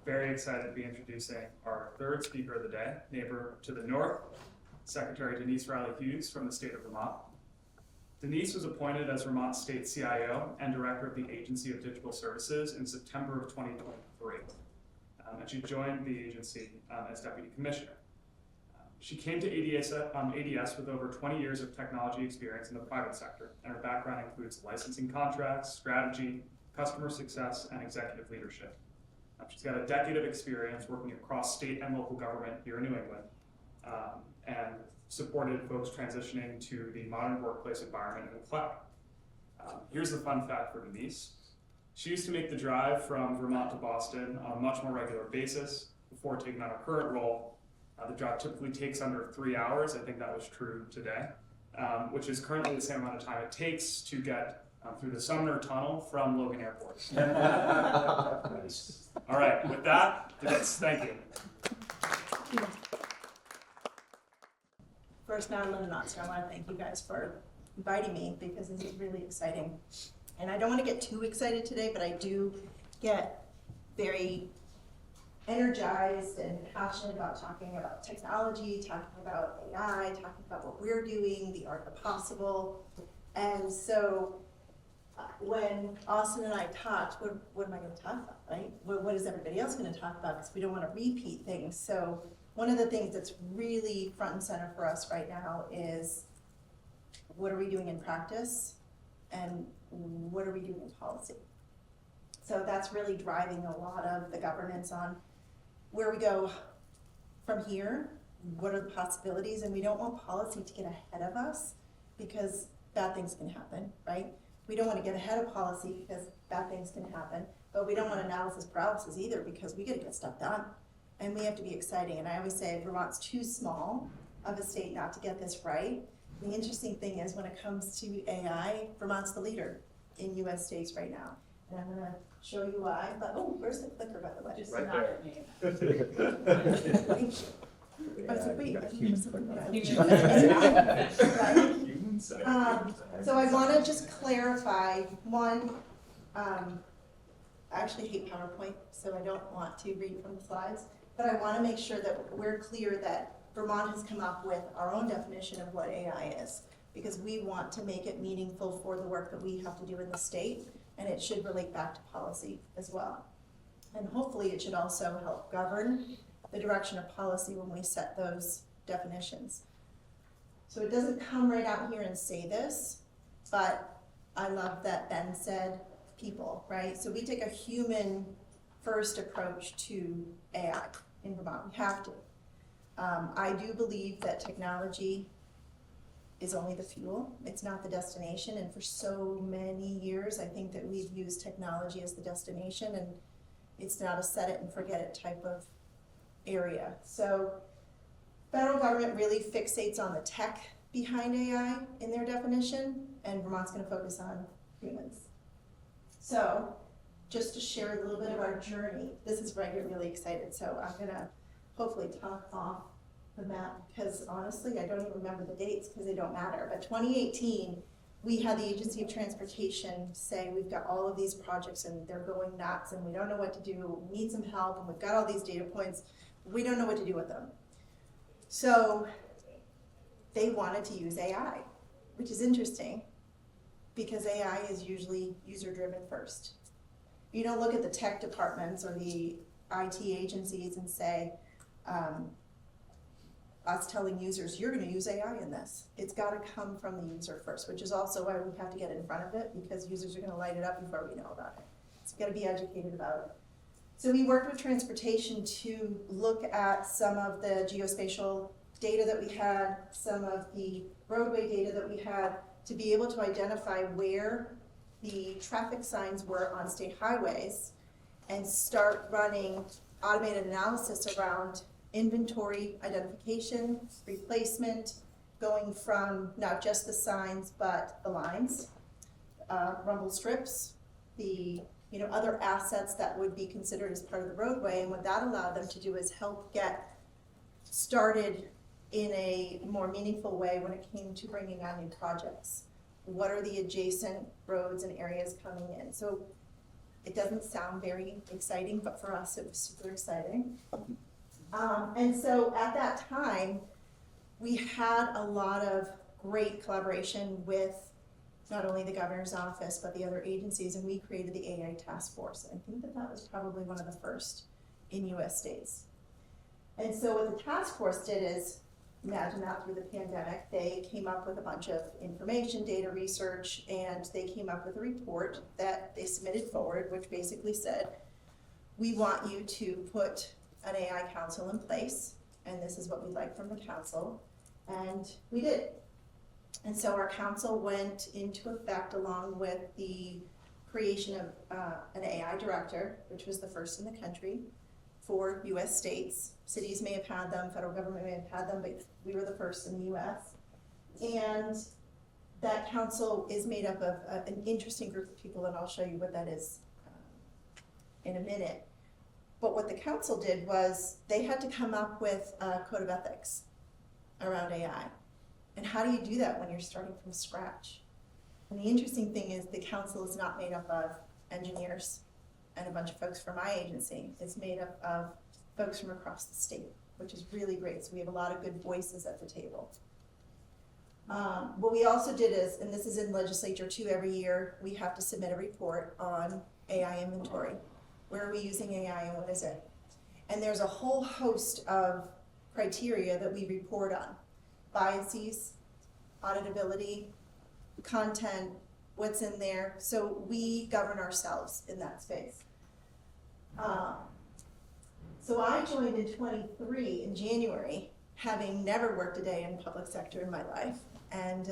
Very excited to be introducing our third speaker of the day, neighbor to the north, Secretary Denise Reilly-Hughes from the state of Vermont. Denise was appointed as Vermont State CIO and Director of the Agency of Digital Services in September of 2023. And she joined the agency as Deputy Commissioner. She came to ADS with over 20 years of technology experience in the private sector, and her background includes licensing contracts, strategy, customer success, and executive leadership. She's got a decade of experience working across state and local government here in New England, and supported folks transitioning to the modern workplace environment in the cloud. Here's the fun fact for Denise. She used to make the drive from Vermont to Boston on a much more regular basis before taking on her current role. The drive typically takes under 3 hours. I think that was true today, which is currently the same amount of time it takes to get through the Sumner Tunnel from Logan Airport. All right, with that, Denise, thank you. First, now I'm Linda Notster. I want to thank you guys for inviting me because this is really exciting. And I don't want to get too excited today, but I do get very energized and passionate about talking about technology, talking about AI, talking about what we're doing, the art of the possible. And so when Austin and I talked, what am I going to talk about, right? What is everybody else going to talk about? Because we don't want to repeat things. So one of the things that's really front and center for us right now is what are we doing in practice and what are we doing in policy? So that's really driving a lot of the governance on where we go from here, what are the possibilities, and we don't want policy to get ahead of us because bad things can happen, right? We don't want to get ahead of policy because bad things can happen, but we don't want analysis paralysis either because we got to get stuff done. And we have to be exciting. And I always say Vermont's too small of a state not to get this right. The interesting thing is when it comes to AI, Vermont's the leader in US states right now. And I'm gonna show you why, but oh, where's the clicker by the way? Just Right not there. at me. Thank you. I was like, wait, I think there's something that so I wanna just clarify, one, I actually hate PowerPoint, so I don't want to read from the slides, but I wanna make sure that we're clear that Vermont has come up with our own definition of what AI is, because we want to make it meaningful for the work that we have to do in the state, and it should relate back to policy as well. And hopefully it should also help govern the direction of policy when we set those definitions. So it doesn't come right out here and say this, but I love that Ben said people, right? So we take a human first approach to AI in Vermont, we have to. I do believe that technology is only the fuel, it's not the destination, and for so many years I think that we've used technology as the destination and it's not a set it and forget it type of area. So federal government really fixates on the tech behind AI in their definition, and Vermont's going to focus on humans. So just to share a little bit of our journey, this is where I get really excited, so I'm going to hopefully talk off the map because honestly I don't even remember the dates because they don't matter, but 2018 we had the Agency of Transportation say we've got all of these projects and they're going nuts and we don't know what to do, we need some help, and we've got all these data points, we don't know what to do with them. So they wanted to use AI, which is interesting because AI is usually user-driven first. You don't look at the tech departments or the IT agencies and say, us telling users, you're going to use AI in this. It's got to come from the user first, which is also why we have to get in front of it because users are going to light it up before we know about it. It's got to be educated about it. So we worked with transportation to look at some of the geospatial data that we had, some of the roadway data that we had, to be able to identify where the traffic signs were on state highways and start running automated analysis around inventory identification, replacement, going from not just the signs but the lines, rumble strips, the other assets that would be considered as part of the roadway. And what that allowed them to do is help get started in a more meaningful way when it came to bringing on new projects. What are the adjacent roads and areas coming in? So It doesn't sound very exciting, but for us, it was super exciting. And so at that time, we had a lot of great collaboration with not only the governor's office, but the other agencies, and we created the AI task force. I think that was probably one of the first in US states. And so what the task force did is, imagine that through the pandemic, they came up with a bunch of information, data research, and they came up with a report that they submitted forward, which basically said, we want you to put an AI council in place, and this is what we'd like from the council, and we did. And so our council went into effect along with the creation of an AI director, which was the first in the country for US states. Cities may have had them, federal government may have had them, but we were the first in the US. And that council is made up of an interesting group of people, and I'll show you what that is in a minute. But what the council did was they had to come up with a code of ethics around AI. And how do you do that when you're starting from scratch? And the interesting thing is the council is not made up of engineers and a bunch of folks from my agency. It's made up of folks from across the state, which is really great. So we have a lot of good voices at the table. What we also did is, and this is in legislature too, every year we have to submit a report on AI inventory. Where are we using AI and what is it? And there's a whole host of criteria that we report on. Biases, auditability, content, what's in there. So we govern ourselves in that space. So I joined in 23 in January, having never worked a day in public sector in my life. And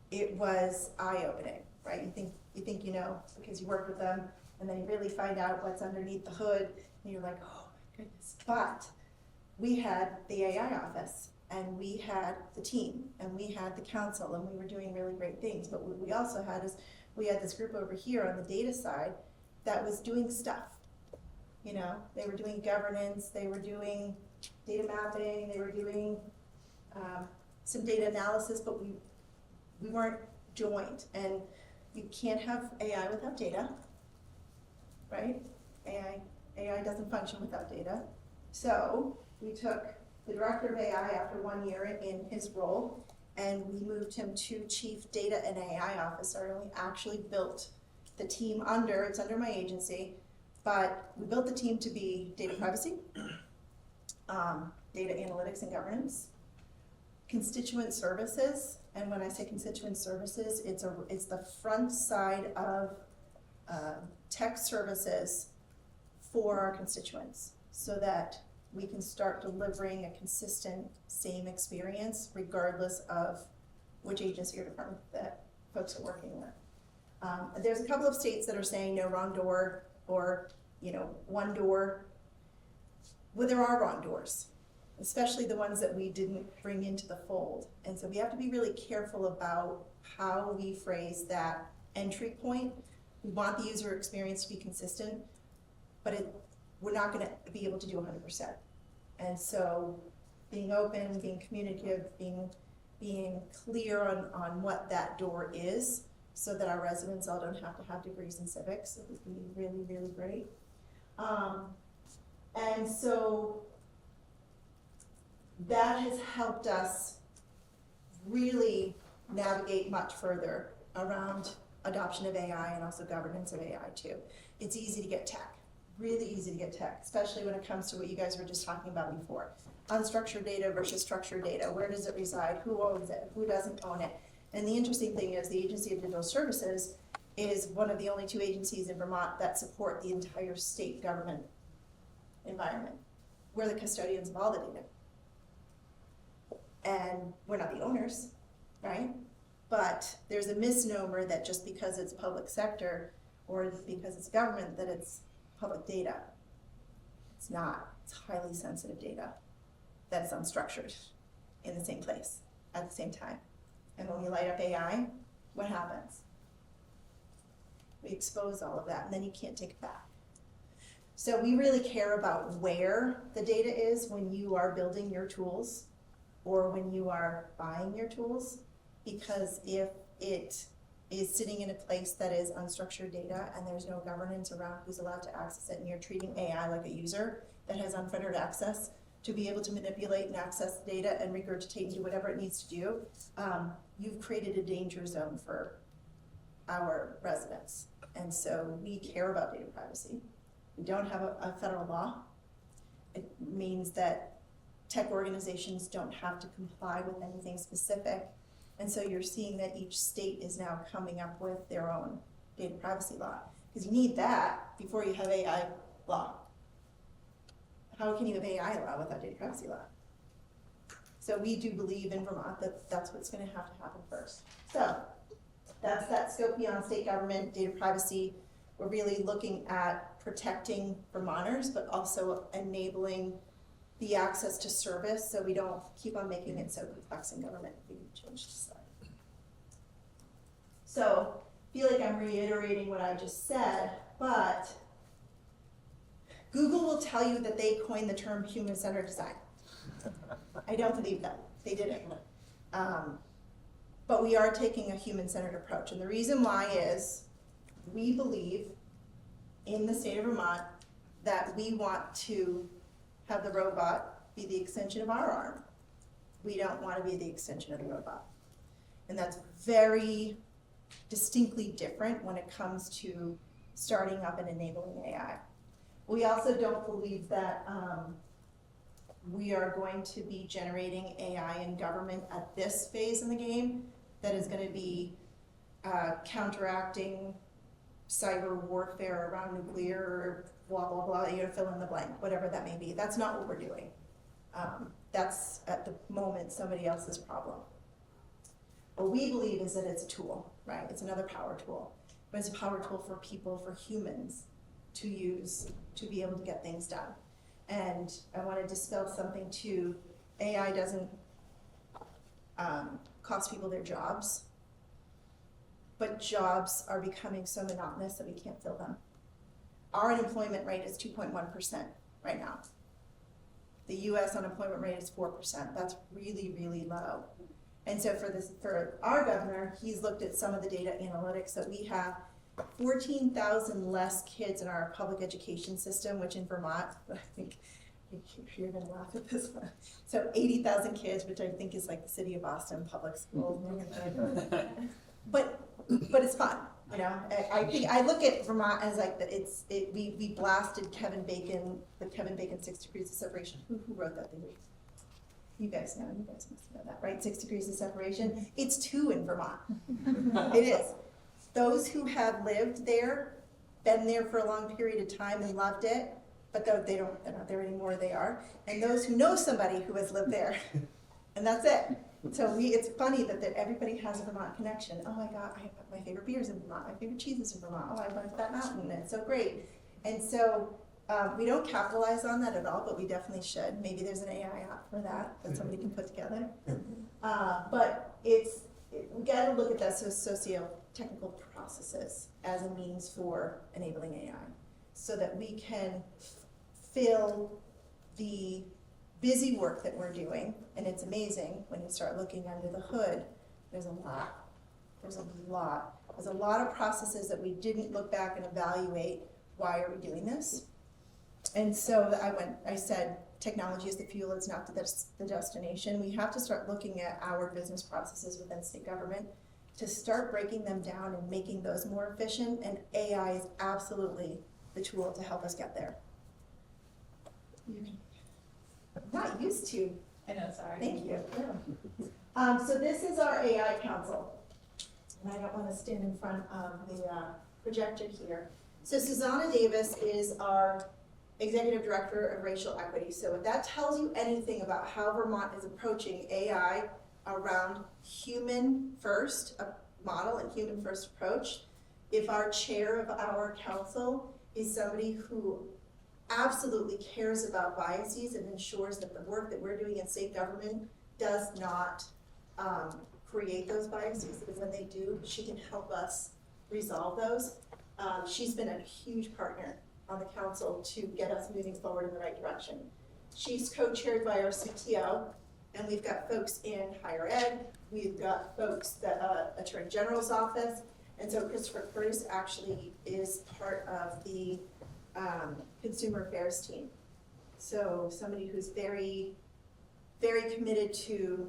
it was eye-opening, right? You think you know because you work with them, and then you really find out what's underneath the hood, and you're like, oh my goodness. But we had the AI office, and we had the team, and we had the council, and we were doing really great things. But what we also had is, we had this group over here on the data side that was doing stuff. You know, they were doing governance, they were doing data mapping, they were doing some data analysis, but we weren't joined. And you can't have AI without data, right? AI doesn't function without data. So we took the director of AI after 1 year in his role, and we moved him to chief data and AI officer, and we actually built the team it's under my agency, but we built the team to be data privacy, data analytics and governance, constituent services, and when I say constituent services, it's the front side of tech services for our constituents, so that we can start delivering a consistent, same experience regardless of which agency or department that folks are working with. There's a couple of states that are saying no wrong door, or one door. Well, there are wrong doors, especially the ones that we didn't bring into the fold. And so we have to be really careful about how we phrase that entry point. We want the user experience to be consistent, but we're not going to be able to do 100%. And so being open, being communicative, being clear on what that door is, so that our residents all don't have to have degrees in civics, it would be really, really great. And so that has helped us really navigate much further around adoption of AI and also governance of AI too. It's easy to get tech, really easy to get tech, especially when it comes to what you guys were just talking about before. Unstructured data versus structured data. Where does it reside? Who owns it? Who doesn't own it? And the interesting thing is the Agency of Digital Services is one of the only 2 agencies in Vermont that support the entire state government environment. We're the custodians of all the data. And we're not the owners, right? But there's a misnomer that just because it's public sector or because it's government that it's public data. It's not. It's highly sensitive data that is unstructured in the same place at the same time. And when we light up AI, what happens? We expose all of that, and then you can't take it back. So we really care about where the data is when you are building your tools or when you are buying your tools, because if it is sitting in a place that is unstructured data and there's no governance around who's allowed to access it, and you're treating AI like a user that has unfettered access to be able to manipulate and access the data and regurgitate and do whatever it needs to do, you've created a danger zone for our residents. And so we care about data privacy. We don't have a federal law. It means that tech organizations don't have to comply with anything specific. And so you're seeing that each state is now coming up with their own data privacy law. Because you need that before you have AI law. How can you have AI law without data privacy law? So we do believe in Vermont that that's what's going to have to happen first. So that's that scope beyond state government, data privacy. We're really looking at protecting Vermonters, but also enabling the access to service so we don't keep on making it so complex in government. We can change the slide. So I feel like I'm reiterating what I just said, but Google will tell you that they coined the term human-centered design. I don't believe that. They didn't. But we are taking a human-centered approach. And the reason why is we believe in the state of Vermont that we want to have the robot be the extension of our arm. We don't want to be the extension of the robot. And that's very distinctly different when it comes to starting up and enabling AI. We also don't believe that we are going to be generating AI in government at this phase in the game that is going to be counteracting cyber warfare around nuclear or blah, blah, blah, you know, fill in the blank, whatever that may be. That's not what we're doing. That's at the moment somebody else's problem. What we believe is that it's a tool, right? It's another power tool. But it's a power tool for people, for humans to use to be able to get things done. And I want to dispel something too. AI doesn't cost people their jobs, but jobs are becoming so monotonous that we can't fill them. Our unemployment rate is 2.1% right now. The US unemployment rate is 4%. That's really, really low. And so for our governor, he's looked at some of the data analytics that we have. 14,000 less kids in our public education system, which in Vermont, I think you're gonna laugh at this one. So 80,000 kids, which I think is like the city of Boston public schools. But it's fun, you know. I think I look at Vermont as like that. We blasted Kevin Bacon, the Kevin Bacon 6 Degrees of Separation. Who wrote that theory? You guys know. You guys must know that, right? 6 degrees of separation. It's 2 in Vermont. It is. Those who have lived there, been there for a long period of time and loved it, but they're not there anymore, they are. And those who know somebody who has lived there, and that's it. So it's funny that everybody has a Vermont connection. Oh my God, my favorite beer is in Vermont, my favorite cheese is in Vermont. Oh, I went to that mountain, and it's so great. And so we don't capitalize on that at all, but we definitely should. Maybe there's an AI app for that somebody can put together. But we got to look at that socio-technical processes as a means for enabling AI so that we can fill the busy work that we're doing. And it's amazing when you start looking under the hood, there's a lot. There's a lot of processes that we didn't look back and evaluate. Why are we doing this? And so I said, technology is the fuel, it's not the destination. We have to start looking at our business processes within state government to start breaking them down and making those more efficient, and AI is absolutely the tool to help us get there. I'm not used to. I know, sorry. Thank you. So this is our AI council. And I don't want to stand in front of the projector here. So Susanna Davis is our Executive Director of Racial Equity. So if that tells you anything about how Vermont is approaching AI around human first model and human first approach, if our chair of our council is somebody who absolutely cares about biases and ensures that the work that we're doing in state government does not create those biases, because when they do, she can help us resolve those. She's been a huge partner on the council to get us moving forward in the right direction. She's co-chaired by our CTO, and we've got folks in higher ed, we've got folks that Attorney General's office, And so Christopher Curtis actually is part of the consumer affairs team. So somebody who's very, very committed to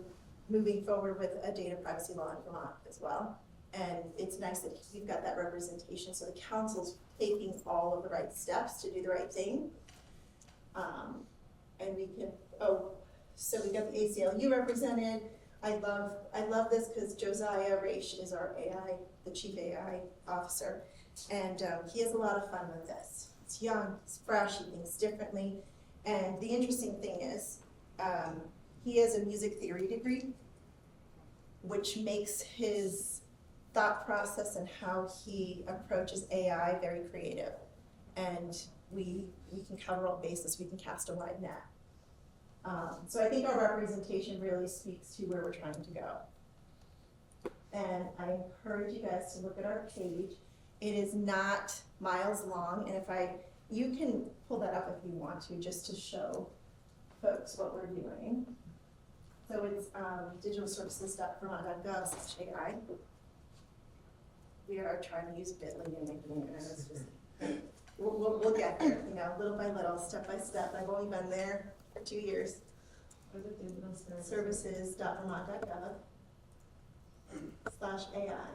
moving forward with a data privacy law in Vermont as well. And it's nice that we've got that representation, so the council's taking all of the right steps to do the right thing. And we can, so we got the ACLU represented. I love this because Josiah Raish is our AI, the chief AI officer, and he has a lot of fun with this. He's young, he's fresh, he thinks differently, and the interesting thing is, he has a music theory degree, which makes his thought process and how he approaches AI very creative. And we can cover all bases, we can cast a wide net. So I think our representation really speaks to where we're trying to go. And I encourage you guys to look at our page. It is not miles long, and you can pull that up if you want to, just to show folks what we're doing. So it's digitalservices.vermont.gov/AI. We are trying to use Bitly and making it, and it's just, we'll get there, little by little, step by step. I've only been there for 2 years. Services.vermont.gov/AI.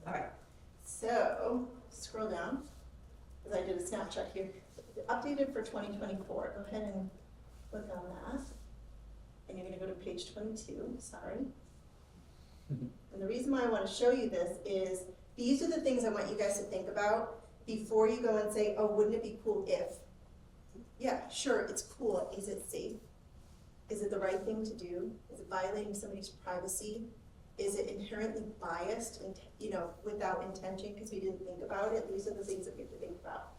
All right, so scroll down, because I did a snapshot here. Updated for 2024, go ahead and click on that. And you're gonna go to page 22, sorry. And the reason why I wanna show you this is, these are the things I want you guys to think about before you go and say, oh, wouldn't it be cool if? Yeah, sure, it's cool. Is it safe? Is it the right thing to do? Is it violating somebody's privacy? Is it inherently biased and, without intention because we didn't think about it? These are the things that we have to think about.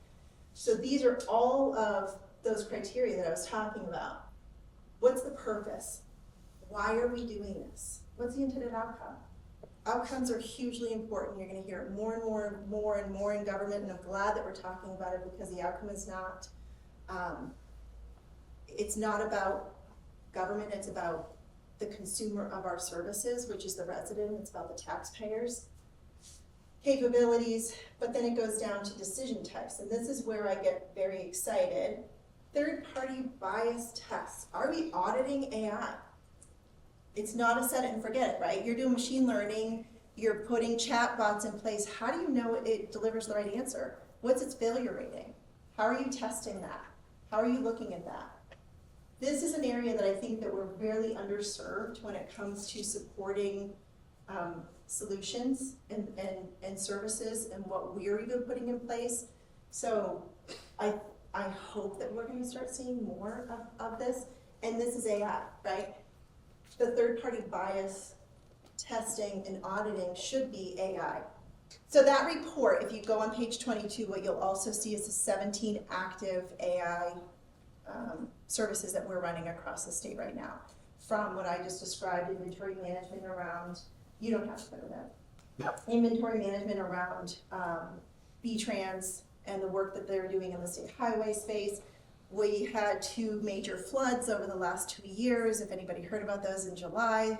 So these are all of those criteria that I was talking about. What's the purpose? Why are we doing this? What's the intended outcome? Outcomes are hugely important. You're going to hear it more and more in government, and I'm glad that we're talking about it because the outcome is not, it's not about government, it's about the consumer of our services, which is the resident, it's about the taxpayers, capabilities, but then it goes down to decision types, and this is where I get very excited. Third-party bias tests. Are we auditing AI? It's not a set it and forget it, right? You're doing machine learning, you're putting chat bots in place. How do you know it delivers the right answer? What's its failure rating? How are you testing that? How are you looking at that? This is an area that I think that we're really underserved when it comes to supporting solutions and services and what we're even putting in place. So I hope that we're going to start seeing more of this. And this is AI, right? The third-party bias testing and auditing should be AI. So that report, if you go on page 22, what you'll also see is the 17 active AI services that we're running across the state right now. From what I just described, inventory management around, you don't have to go to that. Yep. Inventory management around B-Trans and the work that they're doing in the state highway space. We had 2 major floods over the last 2 years. If anybody heard about those in July,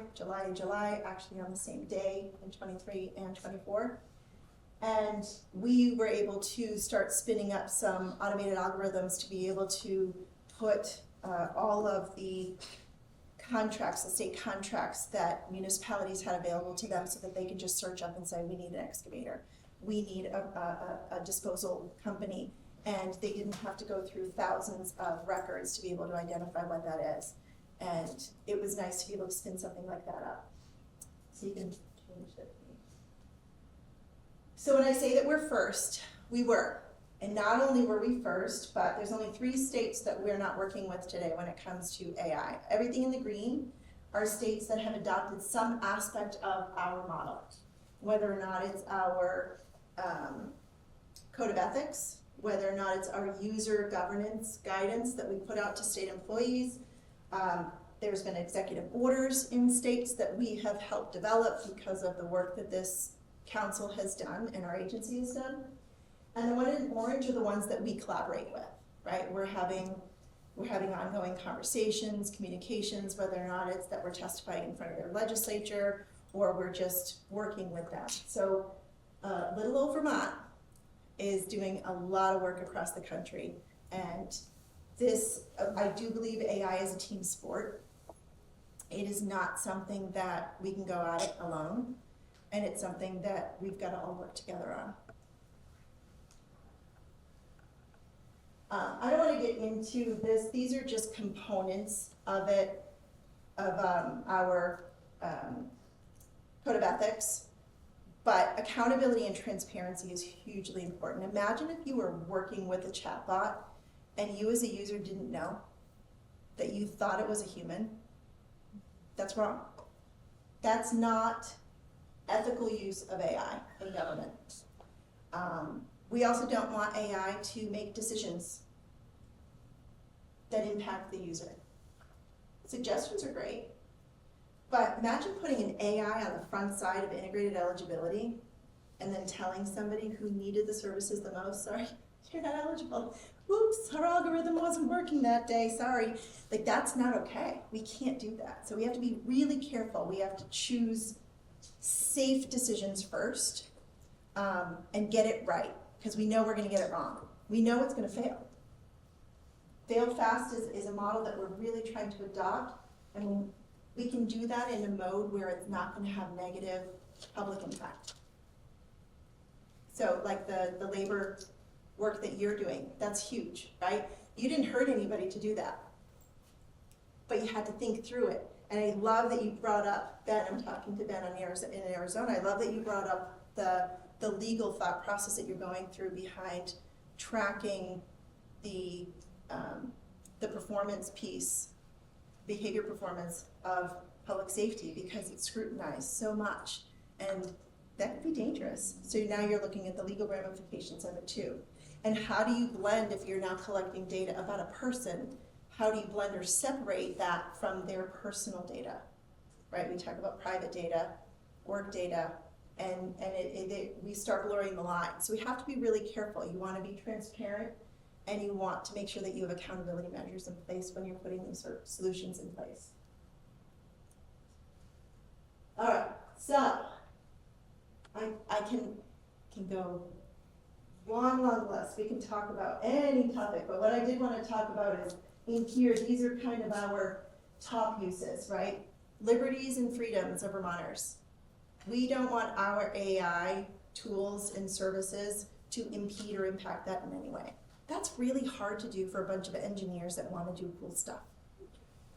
actually on the same day in 23 and 24. And we were able to start spinning up some automated algorithms to be able to put all of the contracts, the state contracts that municipalities had available to them so that they can just search up and say, we need an excavator, we need a disposal company. And they didn't have to go through thousands of records to be able to identify what that is. And it was nice to be able to spin something like that up. So you can change it. So when I say that we're first, we were. And not only were we first, but there's only 3 states that we're not working with today when it comes to AI. Everything in the green are states that have adopted some aspect of our model, whether or not it's our code of ethics, whether or not it's our user governance guidance that we put out to state employees. There's been executive orders in states that we have helped develop because of the work that this council has done and our agency has done. And the one in orange are the ones that we collaborate with, right? We're having ongoing conversations, communications, whether or not it's that we're testifying in front of their legislature or we're just working with them. So little old Vermont is doing a lot of work across the country, and this, I do believe AI is a team sport. It is not something that we can go at it alone, and it's something that we've got to all work together on. I don't want to get into this. These are just components of it, of our code of ethics. But accountability and transparency is hugely important. Imagine if you were working with a chatbot and you as a user didn't know that you thought it was a human. That's wrong. That's not ethical use of AI in government. We also don't want AI to make decisions that impact the user. Suggestions are great, but imagine putting an AI on the front side of integrated eligibility and then telling somebody who needed the services the most, sorry, you're not eligible. Whoops, our algorithm wasn't working that day, sorry. Like, that's not okay. We can't do that. So we have to be really careful. We have to choose safe decisions first, and get it right, because we know we're gonna get it wrong. We know it's gonna fail. Fail fast is a model that we're really trying to adopt, and we can do that in a mode where it's not gonna have negative public impact. So like the labor work that you're doing, that's huge, right? You didn't hurt anybody to do that, but you had to think through it. And I love that you brought up, Ben, I'm talking to Ben in Arizona, I love that you brought up the legal thought process that you're going through behind tracking the performance piece, behavior performance of public safety, because it's scrutinized so much, and that could be dangerous. So now you're looking at the legal ramifications of it too. And how do you blend, if you're now collecting data about a person, how do you blend or separate that from their personal data, right? We talk about private data, work data, and we start blurring the lines. So we have to be really careful. You want to be transparent, and you want to make sure that you have accountability measures in place when you're putting these sort of solutions in place. All right, so I can go long list. We can talk about any topic, but what I did want to talk about is in here, these are kind of our top uses, right? Liberties and freedoms of Vermonters. We don't want our AI tools and services to impede or impact that in any way. That's really hard to do for a bunch of engineers that want to do cool stuff.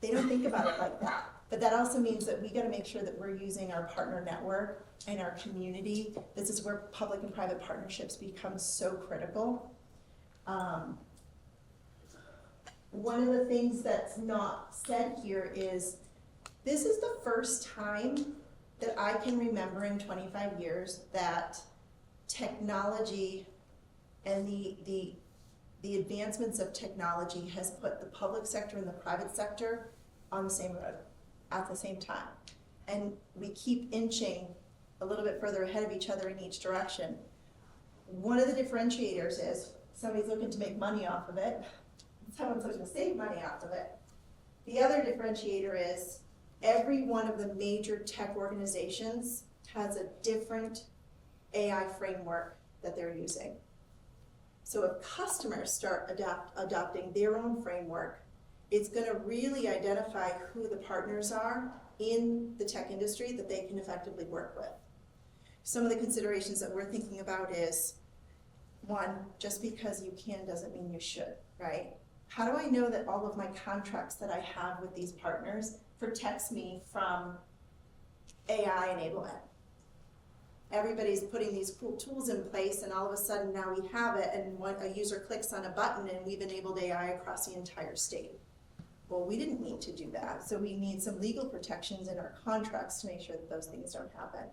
They don't think about it like that. But that also means that we got to make sure that we're using our partner network and our community. This is where public and private partnerships become so critical. One of the things that's not said here is, this is the first time that I can remember in 25 years that technology and the advancements of technology has put the public sector and the private sector on the same road at the same time. And we keep inching a little bit further ahead of each other in each direction. One of the differentiators is somebody's looking to make money off of it. Someone's looking to save money off of it. The other differentiator is every one of the major tech organizations has a different AI framework that they're using. So if customers start adopting their own framework, it's going to really identify who the partners are in the tech industry that they can effectively work with. Some of the considerations that we're thinking about is, one, just because you can doesn't mean you should, right? How do I know that all of my contracts that I have with these partners protects me from AI enablement? Everybody's putting these cool tools in place, and all of a sudden now we have it, and when a user clicks on a button and we've enabled AI across the entire state. Well, we didn't need to do that, so we need some legal protections in our contracts to make sure that those things don't happen.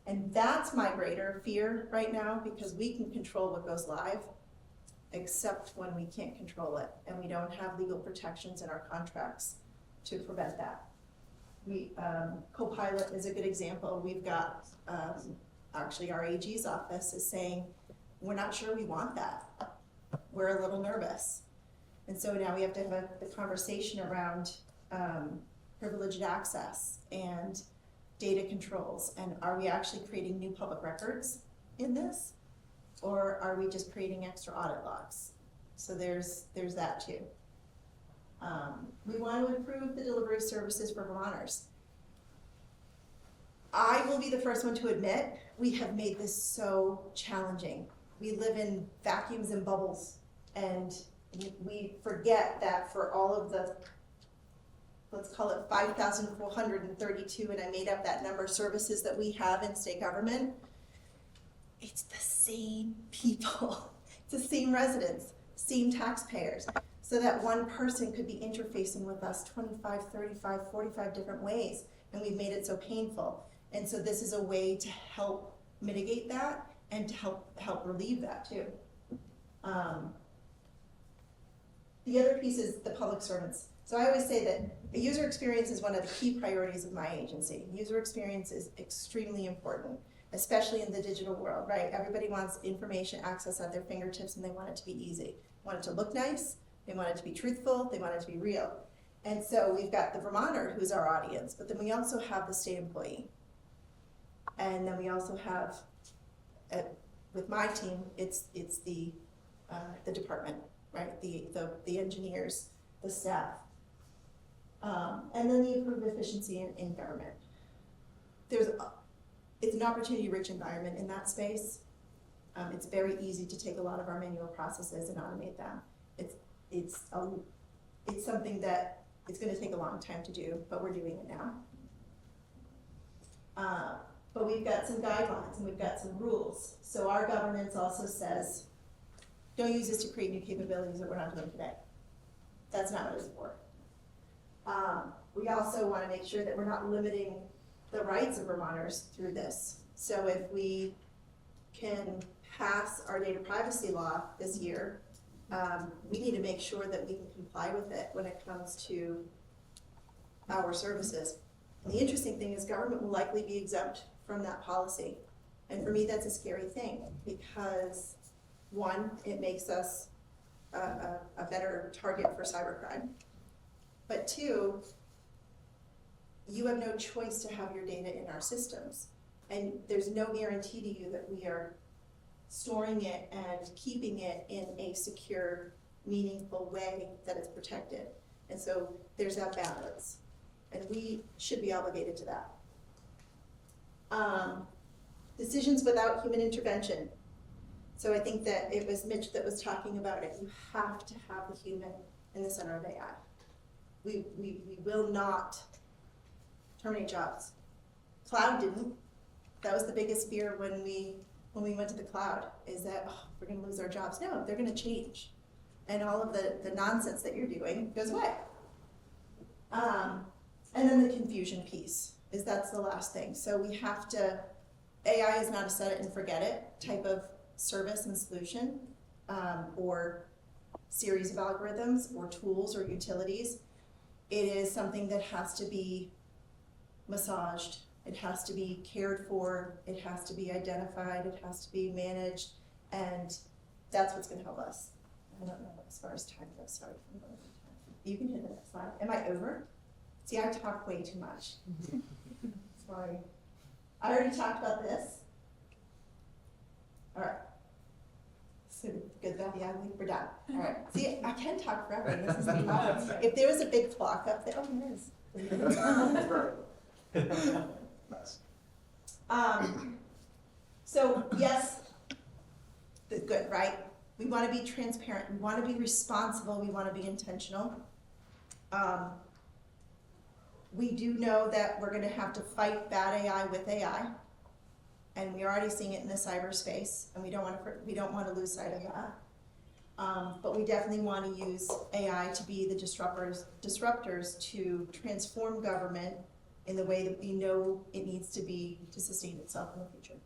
And that's my greater fear right now, because we can control what goes live, except when we can't control it, and we don't have legal protections in our contracts to prevent that. Copilot is a good example. We've got, actually our AG's office is saying, we're not sure we want that. We're a little nervous. And so now we have to have the conversation around privileged access and data controls, and are we actually creating new public records in this? Or are we just creating extra audit logs? So there's that too. We want to improve the delivery of services for Vermonters. I will be the first one to admit, we have made this so challenging. We live in vacuums and bubbles, and we forget that for all of the, let's call it 5,432, and I made up that number, services that we have in state government, it's the same people, it's the same residents, same taxpayers. So that one person could be interfacing with us 25, 35, 45 different ways, and we've made it so painful. And so this is a way to help mitigate that and to help relieve that too. The other piece is the public servants. So I always say that the user experience is one of the key priorities of my agency. User experience is extremely important, especially in the digital world, right? Everybody wants information access at their fingertips, and they want it to be easy. They want it to look nice, they want it to be truthful, they want it to be real. And so we've got the Vermonter, who's our audience, but then we also have the state employee. And then we also have, with my team, it's the department, right? The engineers, the staff. And then the improved efficiency in government. It's an opportunity-rich environment in that space. It's very easy to take a lot of our manual processes and automate them. It's something that it's going to take a long time to do, but we're doing it now. But we've got some guidelines and we've got some rules. So our governance also says, don't use this to create new capabilities that we're not doing today. That's not what it's for. We also want to make sure that we're not limiting the rights of Vermonters through this. So if we can pass our data privacy law this year, we need to make sure that we can comply with it when it comes to our services. And the interesting thing is government will likely be exempt from that policy. And for me, that's a scary thing because one, it makes us a better target for cybercrime. But two, you have no choice to have your data in our systems. And there's no guarantee to you that we are storing it and keeping it in a secure, meaningful way that it's protected. And so there's that balance. And we should be obligated to that. Decisions without human intervention. So I think that it was Mitch that was talking about it. You have to have the human in the center of AI. We will not terminate jobs. Cloud didn't. That was the biggest fear when we went to the cloud, is that we're gonna lose our jobs. No, they're gonna change. And all of the nonsense that you're doing goes away. And then the confusion piece, is that's the last thing. So we have to, AI is not a set it and forget it type of service and solution, or series of algorithms or tools or utilities. It is something that has to be massaged. It has to be cared for. It has to be identified. It has to be managed. And that's what's gonna help us. I don't know as far as time goes, sorry. You can hit the next slide. Am I over? See, I talk way too much. Sorry. I already talked about this. All right. So good, bad, the ugly, we're done. All right. See, I can talk forever. This is the problem. If there was a big clock up there, oh, there is. So yes, good, right? We want to be transparent. We want to be responsible. We want to be intentional. We do know that we're going to have to fight bad AI with AI, and we're already seeing it in the cyberspace, and we don't want to lose sight of that. But we definitely want to use AI to be the disruptors to transform government in the way that we know it needs to be to sustain itself in the future.